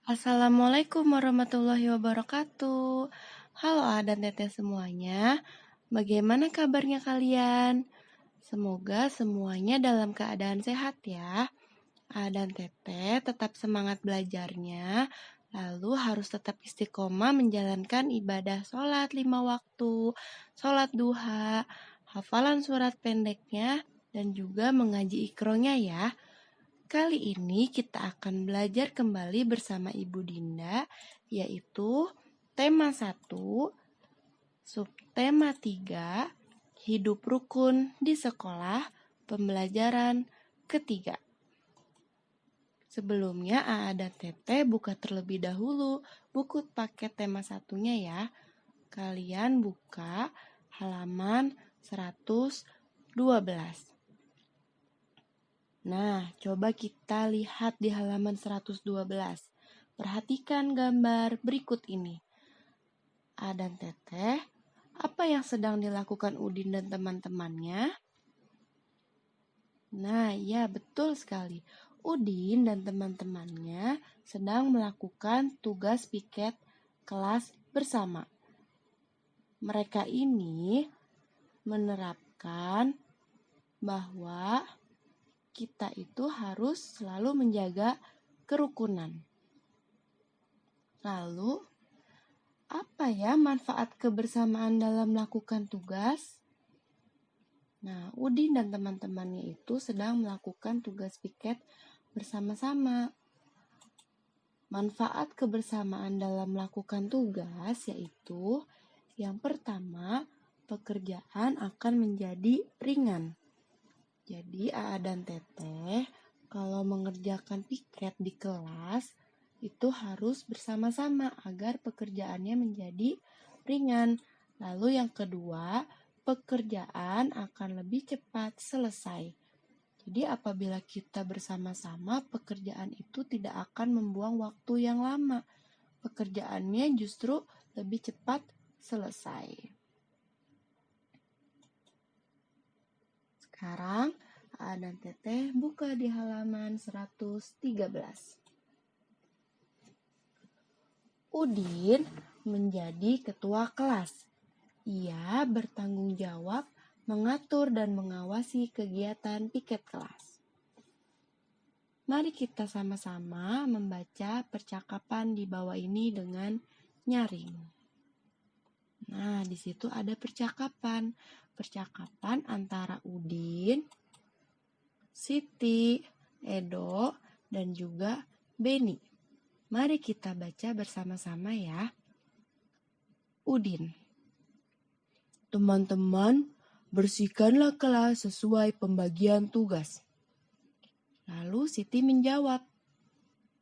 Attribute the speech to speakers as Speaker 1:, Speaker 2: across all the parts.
Speaker 1: Assalamualaikum warahmatullahi wabarakatuh. Halo A dan Teteh semuanya. Bagaimana kabarnya kalian? Semoga semuanya dalam keadaan sehat ya. A dan Teteh tetap semangat belajarnya. Lalu harus tetap istiqomah menjalankan ibadah sholat 5 waktu, sholat duha, hafalan surat pendeknya, dan juga mengaji ikronya ya. Kali ini kita akan belajar kembali bersama Ibu Dinda, yaitu tema 1, subtema 3, hidup rukun di sekolah, pembelajaran ketiga. Sebelumnya A dan Teteh buka terlebih dahulu buku paket tema satunya ya. Kalian buka halaman 112. Nah, coba kita lihat di halaman 112. Perhatikan gambar berikut ini. A dan Teteh, apa yang sedang dilakukan Udin dan teman-temannya? Nah, ya betul sekali. Udin dan teman-temannya sedang melakukan tugas piket kelas bersama. Mereka ini menerapkan bahwa kita itu harus selalu menjaga kerukunan. Lalu, apa ya manfaat kebersamaan dalam melakukan tugas? Nah, Udin dan teman-temannya itu sedang melakukan tugas piket bersama-sama. Manfaat kebersamaan dalam melakukan tugas yaitu yang pertama, pekerjaan akan menjadi ringan. Jadi A dan Teteh kalau mengerjakan piket di kelas itu harus bersama-sama agar pekerjaannya menjadi ringan. Lalu yang kedua, pekerjaan akan lebih cepat selesai. Jadi apabila kita bersama-sama, pekerjaan itu tidak akan membuang waktu yang lama. Pekerjaannya justru lebih cepat selesai. Sekarang A dan Teteh buka di halaman 113. Udin menjadi ketua kelas. Ia bertanggung jawab mengatur dan mengawasi kegiatan piket kelas. Mari kita sama-sama membaca percakapan di bawah ini dengan nyaring. Nah, di situ ada percakapan. Percakapan antara Udin, Siti, Edo, dan juga Beni. Mari kita baca bersama-sama ya. Udin. Teman-teman, bersihkanlah kelas sesuai pembagian tugas. Lalu Siti menjawab,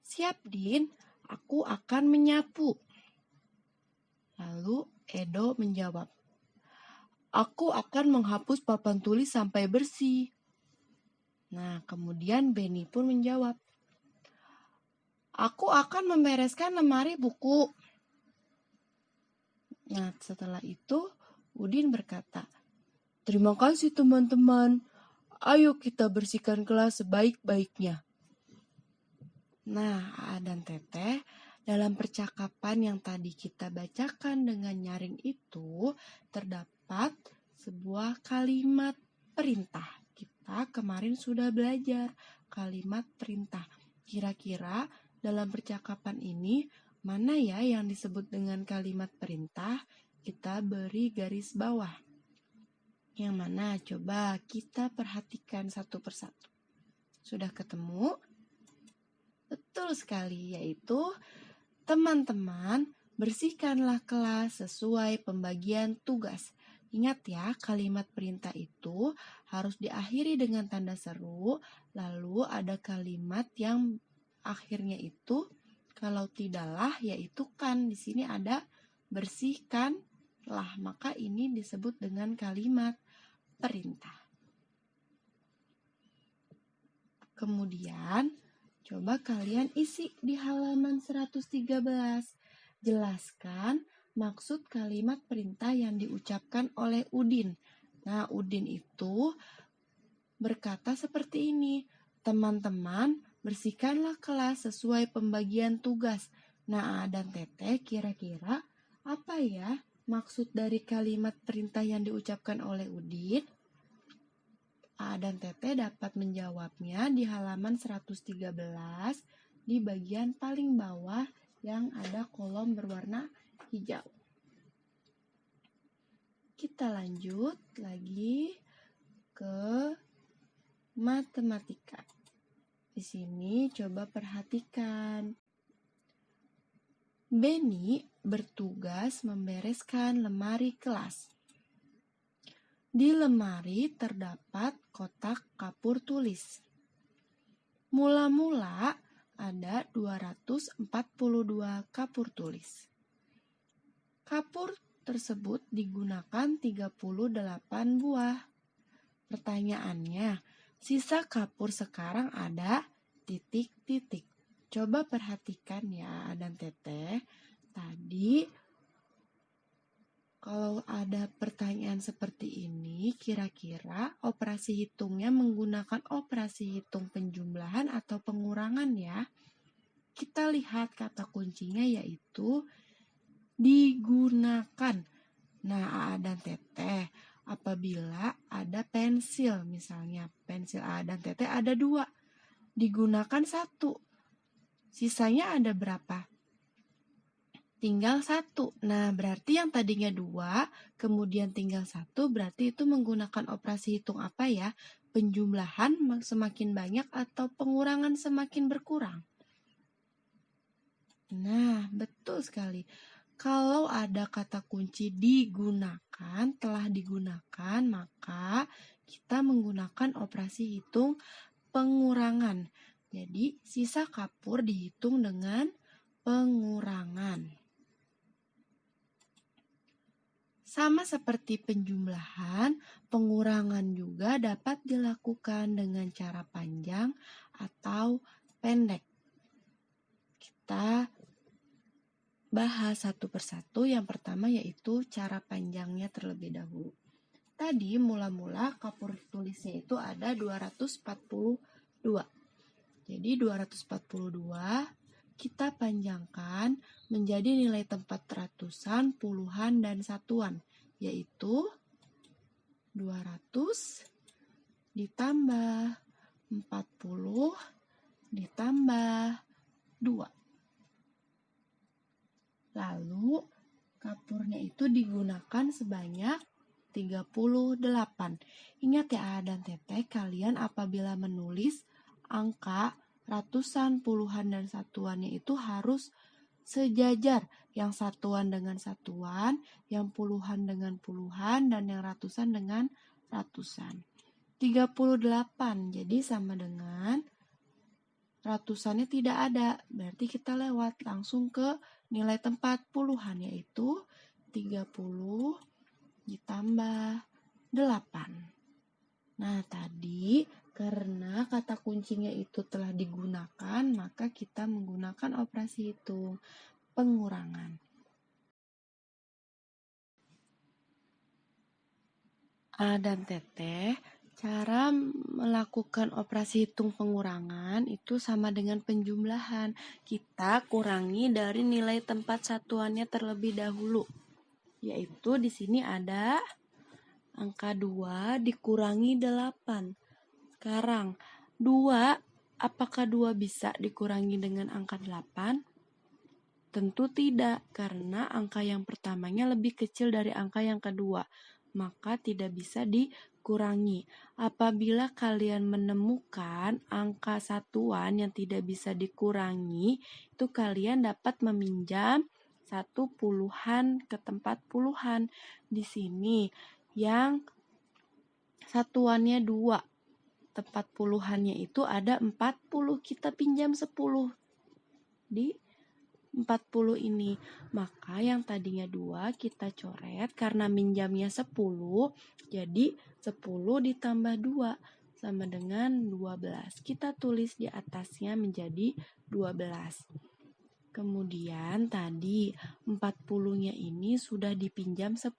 Speaker 1: siap Din, aku akan menyapu. Lalu Edo menjawab, aku akan menghapus papan tulis sampai bersih. Nah, kemudian Beni pun menjawab, aku akan membereskan lemari buku. Nah, setelah itu Udin berkata, terima kasih teman-teman, ayo kita bersihkan kelas sebaik-baiknya. Nah, A dan Teteh, dalam percakapan yang tadi kita bacakan dengan nyaring itu, terdapat sebuah kalimat perintah. Kita kemarin sudah belajar kalimat perintah. Kira-kira dalam percakapan ini, mana ya yang disebut dengan kalimat perintah? Kita beri garis bawah. Yang mana? Coba kita perhatikan satu persatu. Sudah ketemu? Betul sekali, yaitu teman-teman bersihkanlah kelas sesuai pembagian tugas. Ingat ya, kalimat perintah itu harus diakhiri dengan tanda seru, lalu ada kalimat yang akhirnya itu kalau tidaklah yaitu kan. Di sini ada bersihkanlah, maka ini disebut dengan kalimat perintah. Kemudian coba kalian isi di halaman 113. Jelaskan maksud kalimat perintah yang diucapkan oleh Udin. Nah, Udin itu berkata seperti ini, teman-teman Bersihkanlah kelas sesuai pembagian tugas. Nah, A dan Teteh kira-kira apa ya maksud dari kalimat perintah yang diucapkan oleh Udin? A dan Teteh dapat menjawabnya di halaman 113 di bagian paling bawah yang ada kolom berwarna hijau. Kita lanjut lagi ke matematika. Di sini coba perhatikan. Beni bertugas membereskan lemari kelas. Di lemari terdapat kotak kapur tulis. Mula-mula ada 242 kapur tulis. Kapur tersebut digunakan 38 buah. Pertanyaannya, sisa kapur sekarang ada titik-titik. Coba perhatikan ya dan Teteh. Tadi kalau ada pertanyaan seperti ini, kira-kira operasi hitungnya menggunakan operasi hitung penjumlahan atau pengurangan ya. Kita lihat kata kuncinya yaitu digunakan. Nah, A dan Teteh, apabila ada pensil, misalnya pensil A dan Teteh ada 2, digunakan 1. Sisanya ada berapa? Tinggal 1. Nah, berarti yang tadinya 2, kemudian tinggal 1, berarti itu menggunakan operasi hitung apa ya? Penjumlahan semakin banyak atau pengurangan semakin berkurang? Nah, betul sekali. Kalau ada kata kunci digunakan, telah digunakan, maka kita menggunakan operasi hitung pengurangan. Jadi, sisa kapur dihitung dengan pengurangan. Sama seperti penjumlahan, pengurangan juga dapat dilakukan dengan cara panjang atau pendek. Kita bahas satu persatu. Yang pertama yaitu cara panjangnya terlebih dahulu. Tadi mula-mula kapur tulisnya itu ada 242. Jadi 242 kita panjangkan menjadi nilai tempat ratusan, puluhan, dan satuan, yaitu 200 ditambah 40 ditambah 2. Lalu kapurnya itu digunakan sebanyak 38. Ingat ya dan Teteh, kalian apabila menulis angka ratusan, puluhan, dan satuannya itu harus sejajar. Yang satuan dengan satuan, yang puluhan dengan puluhan, dan yang ratusan dengan ratusan. 38, jadi sama dengan ratusannya tidak ada. Berarti kita lewat langsung ke nilai tempat puluhan, yaitu 30 ditambah 8. Nah, tadi karena kata kuncinya itu telah digunakan, maka kita menggunakan operasi hitung pengurangan. A dan Teteh, cara melakukan operasi hitung pengurangan itu sama dengan penjumlahan. Kita kurangi dari nilai tempat satuannya terlebih dahulu. Yaitu di sini ada angka 2 dikurangi 8. Sekarang, 2, apakah 2 bisa dikurangi dengan angka 8? Tentu tidak, karena angka yang pertamanya lebih kecil dari angka yang kedua, maka tidak bisa dikurangi. Apabila kalian menemukan angka satuan yang tidak bisa dikurangi, itu kalian dapat meminjam 1 puluhan ke tempat puluhan. Di sini yang satuannya 2, tempat puluhannya itu ada 40, kita pinjam 10 di 40 ini. Maka yang tadinya 2 kita coret karena minjamnya 10, jadi 10 ditambah 2 sama dengan 12. Kita tulis di atasnya menjadi 12. Kemudian tadi 40-nya ini sudah dipinjam 10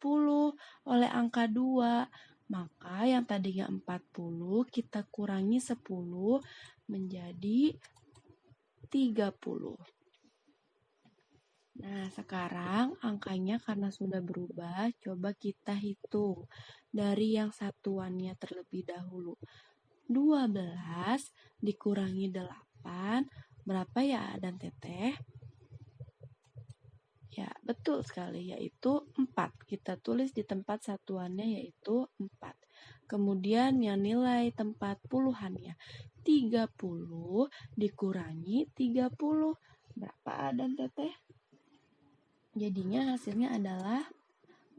Speaker 1: oleh angka 2. Maka yang tadinya 40 kita kurangi 10 menjadi 30. Nah, sekarang angkanya karena sudah berubah, coba kita hitung dari yang satuannya terlebih dahulu. 12 dikurangi 8, berapa ya dan Teteh? Ya, betul sekali, yaitu 4. Kita tulis di tempat satuannya yaitu 4. Kemudian yang nilai tempat puluhannya 30 dikurangi 30. Berapa dan Teteh? Jadinya hasilnya adalah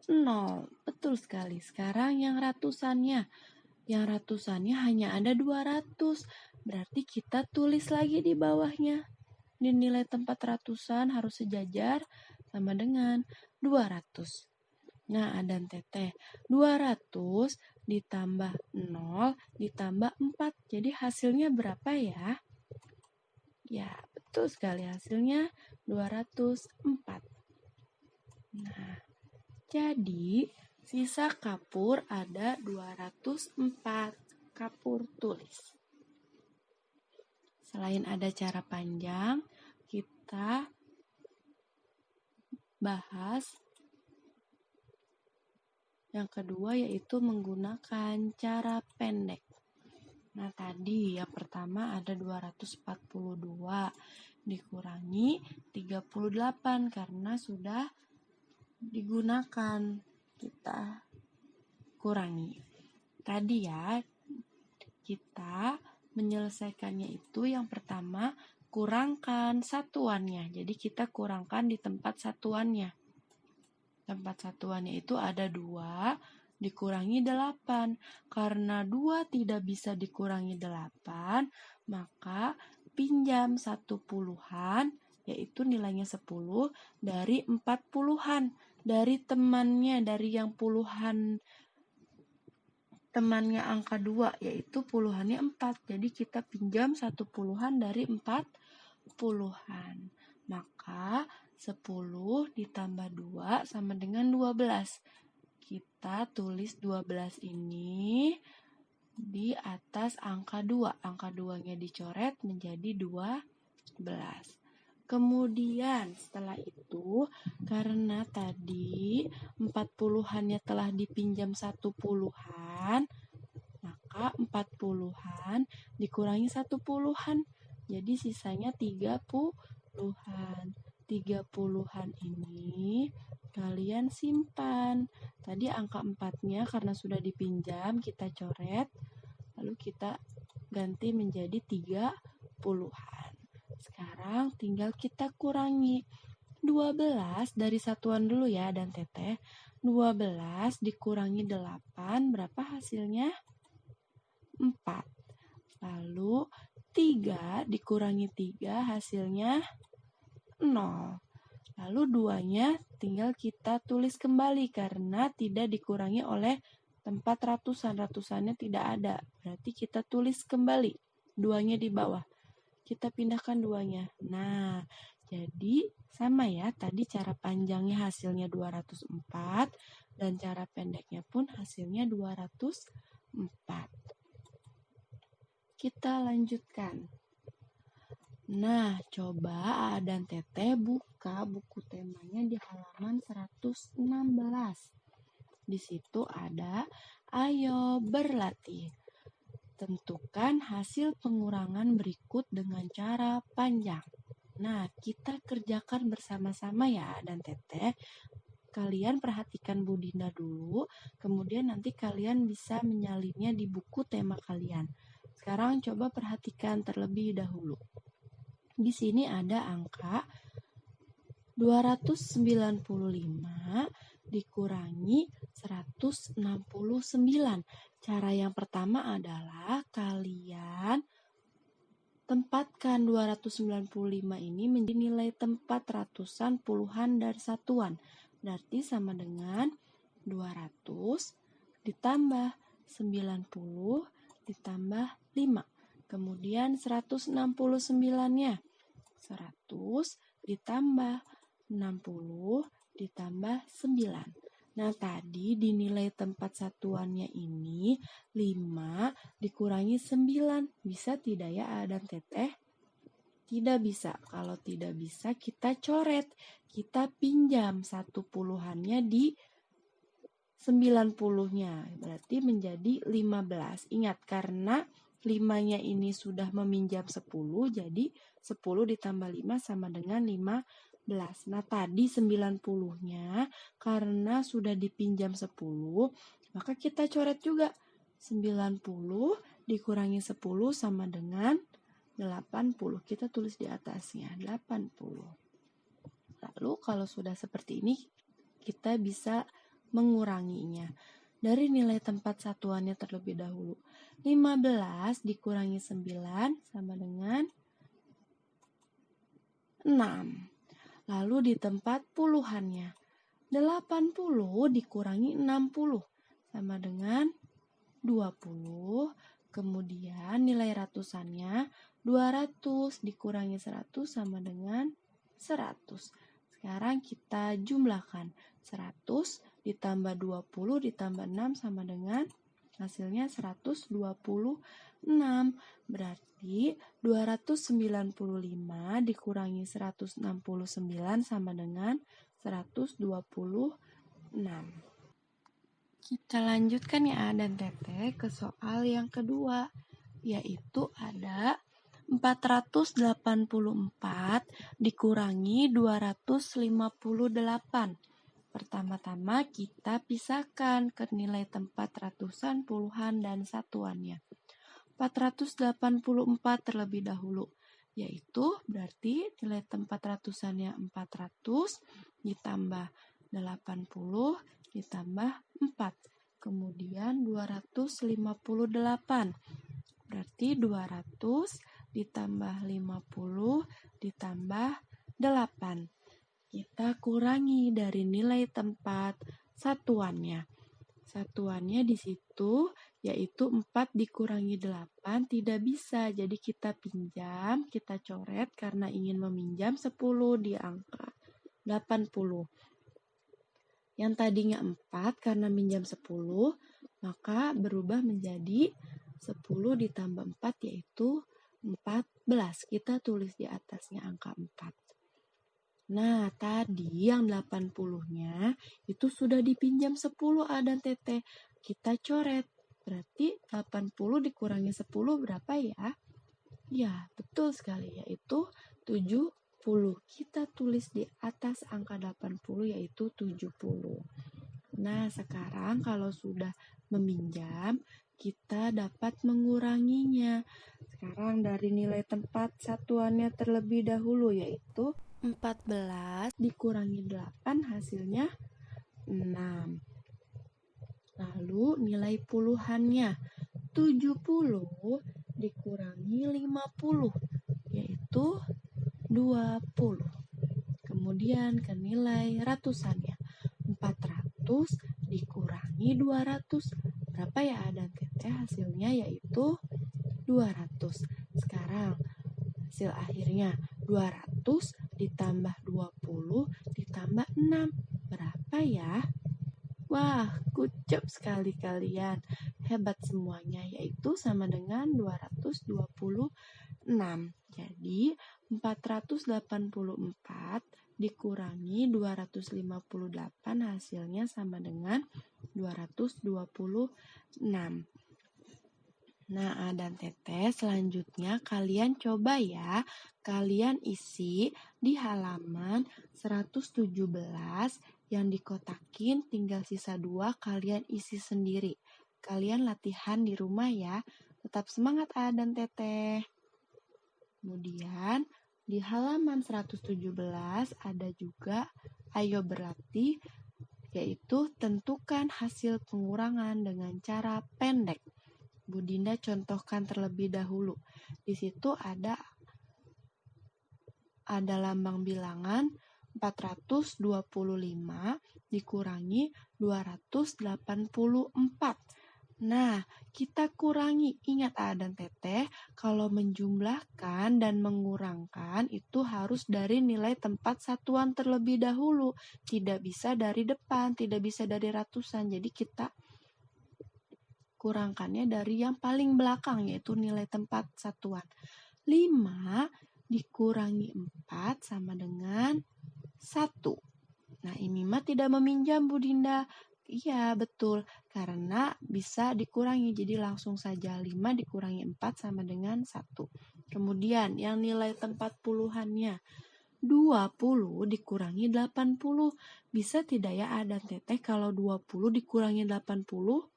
Speaker 1: 0. Betul sekali. Sekarang yang ratusannya. Yang ratusannya hanya ada 200. Berarti kita tulis lagi di bawahnya. Di nilai tempat ratusan harus sejajar sama dengan 200. Nah, dan Teteh, 200 ditambah 0 ditambah 4. Jadi hasilnya berapa ya? Ya, betul sekali, hasilnya 204. Nah, jadi sisa kapur ada 204 kapur tulis. Selain ada cara panjang, kita bahas yang kedua yaitu menggunakan cara pendek. Nah, tadi yang pertama ada 242 dikurangi 38 karena sudah digunakan. Kita kurangi. Tadi ya, kita menyelesaikannya itu yang pertama kurangkan satuannya. Jadi kita kurangkan di tempat satuannya. Tempat satuannya itu ada 2 dikurangi 8. Karena 2 tidak bisa dikurangi 8, maka pinjam 1 puluhan, yaitu nilainya 10, dari 4 puluhan. Dari temannya, dari yang puluhan temannya angka 2, yaitu puluhannya 4. Jadi kita pinjam 1 puluhan dari 4 puluhan. Maka 10 ditambah 2 sama dengan 12. Kita tulis 12 ini di atas angka 2. Angka 2-nya dicoret menjadi 12. Kemudian setelah itu, karena tadi 4 puluhannya telah dipinjam 1 puluhan, maka 4 puluhan dikurangi 1 puluhan. Jadi sisanya 3 puluhan. 3 puluhan ini kalian simpan. Tadi angka 4-nya karena sudah dipinjam kita coret, lalu kita ganti menjadi 3 puluhan. Sekarang tinggal kita kurangi 12 dari satuan dulu ya dan Teteh. 12 dikurangi 8, berapa hasilnya? 4. Lalu 3 dikurangi 3 hasilnya 0. Lalu 2-nya tinggal kita tulis kembali karena tidak dikurangi oleh tempat ratusan. Ratusannya tidak ada. Berarti kita tulis kembali 2-nya di bawah. Kita pindahkan 2-nya. Nah, jadi sama ya. Tadi cara panjangnya hasilnya 204 dan cara pendeknya pun hasilnya 204. Kita lanjutkan. Nah, coba A dan Teteh buka buku temanya di halaman 116. Di situ ada ayo berlatih. Tentukan hasil pengurangan berikut dengan cara panjang. Nah, kita kerjakan bersama-sama ya dan Teteh. Kalian perhatikan Bu Dinda dulu, kemudian nanti kalian bisa menyalinnya di buku tema kalian. Sekarang coba perhatikan terlebih dahulu. Di sini ada angka 295 dikurangi 169. Cara yang pertama adalah kalian tempatkan 295 ini menjadi nilai tempat ratusan, puluhan, dan satuan. Berarti sama dengan 200 ditambah 90 ditambah 5. Kemudian 169-nya. 100 ditambah 60 ditambah 9. Nah, tadi dinilai tempat satuannya ini 5 dikurangi 9. Bisa tidak ya A dan Teteh? Tidak bisa. Kalau tidak bisa, kita coret. Kita pinjam 1 puluhannya di 90-nya. Berarti menjadi 15. Ingat, karena 5-nya ini sudah meminjam 10, jadi 10 ditambah 5 sama dengan 15. Nah, tadi 90-nya karena sudah dipinjam 10, maka kita coret juga. 90 dikurangi 10 sama dengan 80. Kita tulis di atasnya 80. Lalu kalau sudah seperti ini, kita bisa menguranginya. Dari nilai tempat satuannya terlebih dahulu. 15 dikurangi 9 sama dengan 6. Lalu di tempat puluhannya. 80 dikurangi 60 sama dengan 20. Kemudian nilai ratusannya 200 dikurangi 100 sama dengan 100. Sekarang kita jumlahkan. 100 ditambah 20 ditambah 6 sama dengan hasilnya 126. Berarti 295 dikurangi 169 sama dengan 126. Kita lanjutkan ya A dan Teteh ke soal yang kedua, yaitu ada 484 dikurangi 258. Pertama-tama kita pisahkan ke nilai tempat ratusan, puluhan, dan satuannya. 484 terlebih dahulu, yaitu berarti nilai tempat ratusannya 400 ditambah 80 ditambah 4. Kemudian 258. Berarti 200 ditambah 50 ditambah 8. Kita kurangi dari nilai tempat satuannya. Satuannya di situ yaitu 4 dikurangi 8 tidak bisa. Jadi kita pinjam, kita coret karena ingin meminjam 10 di angka 80. Yang tadinya 4 karena minjam 10, maka berubah menjadi 10 ditambah 4 yaitu 14. Kita tulis di atasnya angka 4. Nah, tadi yang 80-nya itu sudah dipinjam 10 A dan Teteh. Kita coret. Berarti 80 dikurangi 10 berapa ya? Ya, betul sekali, yaitu 70. Kita tulis di atas angka 80 yaitu 70. Nah, sekarang kalau sudah meminjam, kita dapat menguranginya. Sekarang dari nilai tempat satuannya terlebih dahulu yaitu 14 dikurangi 8 hasilnya 6. Lalu nilai puluhannya 70 dikurangi 50 yaitu 20. Kemudian ke nilai ratusannya 400 dikurangi 200. Berapa ya ada Teteh? Hasilnya yaitu 200. Sekarang hasil akhirnya 200 ditambah 20 ditambah 6. Berapa ya? Wah, kucep sekali kalian. Hebat semuanya, yaitu sama dengan 226. Jadi, 484 dikurangi 258 hasilnya sama dengan 226. Nah, A dan Teteh, selanjutnya kalian coba ya, kalian isi di halaman 117 yang dikotakin tinggal sisa 2, kalian isi sendiri. Kalian latihan di rumah ya. Tetap semangat A dan Teteh. Kemudian di halaman 117 ada juga ayo berlatih, yaitu tentukan hasil pengurangan dengan cara pendek. Bu Dinda contohkan terlebih dahulu. Di situ ada lambang bilangan 425 dikurangi 284. Nah, kita kurangi. Ingat A dan Teteh, kalau menjumlahkan dan mengurangkan itu harus dari nilai tempat satuan terlebih dahulu. Tidak bisa dari depan, tidak bisa dari ratusan. Jadi kita kurangkannya dari yang paling belakang, yaitu nilai tempat satuan. 5 dikurangi 4 sama dengan 1. Nah, ini mah tidak meminjam, Bu Dinda. Iya, betul. Karena bisa dikurangi. Jadi langsung saja 5 dikurangi 4 sama dengan 1. Kemudian yang nilai tempat puluhannya. 20 dikurangi 80. Bisa tidak ya A dan Teteh kalau 20 dikurangi 80?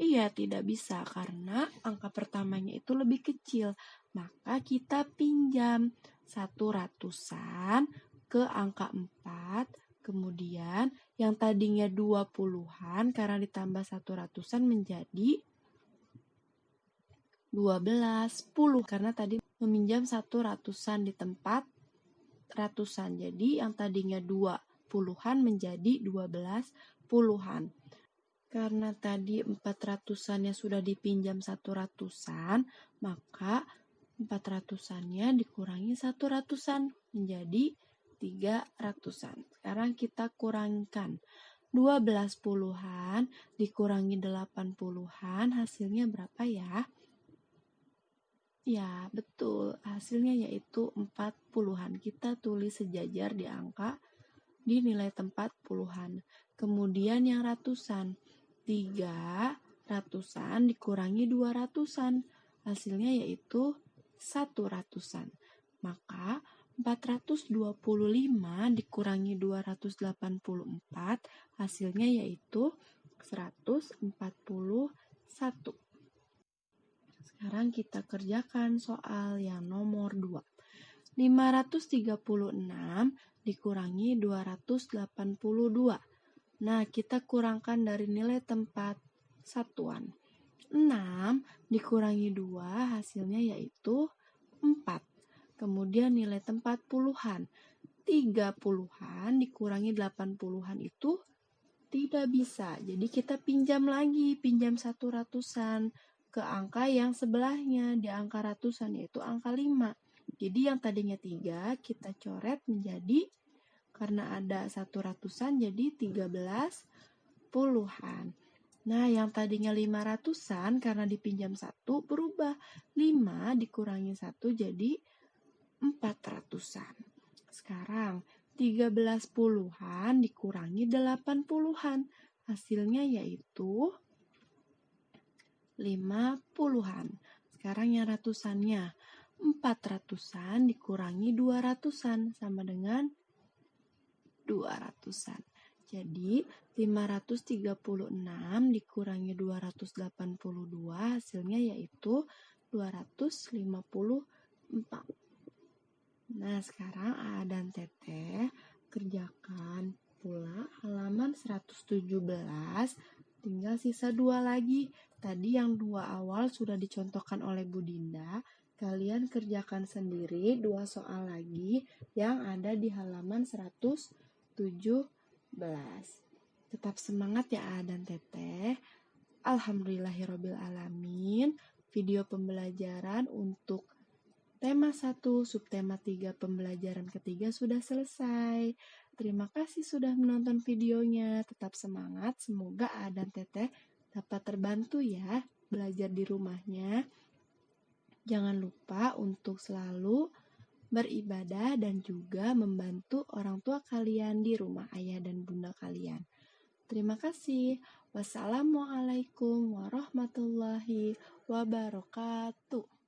Speaker 1: Iya, tidak bisa karena angka pertamanya itu lebih kecil. Maka kita pinjam 100-an ke angka 4. Kemudian yang tadinya 20-an karena ditambah 100-an menjadi 12, 10. Karena tadi meminjam 100-an di tempat ratusan. Jadi yang tadinya 20-an menjadi 12 puluhan. Karena tadi 400-annya sudah dipinjam 100-an, maka 400-annya dikurangi 100-an menjadi 300-an. Sekarang kita kurangkan. 12 puluhan dikurangi 8 puluhan, hasilnya berapa ya? Ya, betul. Hasilnya yaitu 4 puluhan. Kita tulis sejajar di angka di nilai tempat puluhan. Kemudian yang ratusan. 3 ratusan dikurangi 2 ratusan. Hasilnya yaitu 1 ratusan. Maka 425 dikurangi 284 hasilnya yaitu 141. Sekarang kita kerjakan soal yang nomor 2. 536 dikurangi 282. Nah, kita kurangkan dari nilai tempat satuan. 6 dikurangi 2 hasilnya yaitu 4. Kemudian nilai tempat puluhan. 3 puluhan dikurangi 8 puluhan itu tidak bisa. Jadi kita pinjam lagi, pinjam 100-an ke angka yang sebelahnya di angka ratusan yaitu angka 5. Jadi yang tadinya 3 kita coret menjadi, karena ada 100-an jadi 13 puluhan. Nah, yang tadinya 500-an karena dipinjam 1 berubah. 5 dikurangi 1 jadi 400-an. Sekarang 13 puluhan dikurangi 8 puluhan. Hasilnya yaitu 5 puluhan. Sekarang yang ratusannya. 400-an dikurangi 200-an sama dengan 200-an. Jadi 536 dikurangi 282 hasilnya yaitu 254. Nah, sekarang A dan Teteh kerjakan pula halaman 117. Tinggal sisa 2 lagi. Tadi yang 2 awal sudah dicontohkan oleh Bu Dinda. Kalian kerjakan sendiri 2 soal lagi yang ada di halaman 117. Tetap semangat ya A dan Teteh. Alhamdulillahirrabbilalamin. Video pembelajaran untuk tema 1, subtema 3 pembelajaran ketiga sudah selesai. Terima kasih sudah menonton videonya. Tetap semangat, semoga A dan Teteh dapat terbantu ya belajar di rumahnya. Jangan lupa untuk selalu beribadah dan juga membantu orang tua kalian di rumah ayah dan bunda kalian. Terima kasih. Wassalamualaikum warahmatullahi wabarakatuh.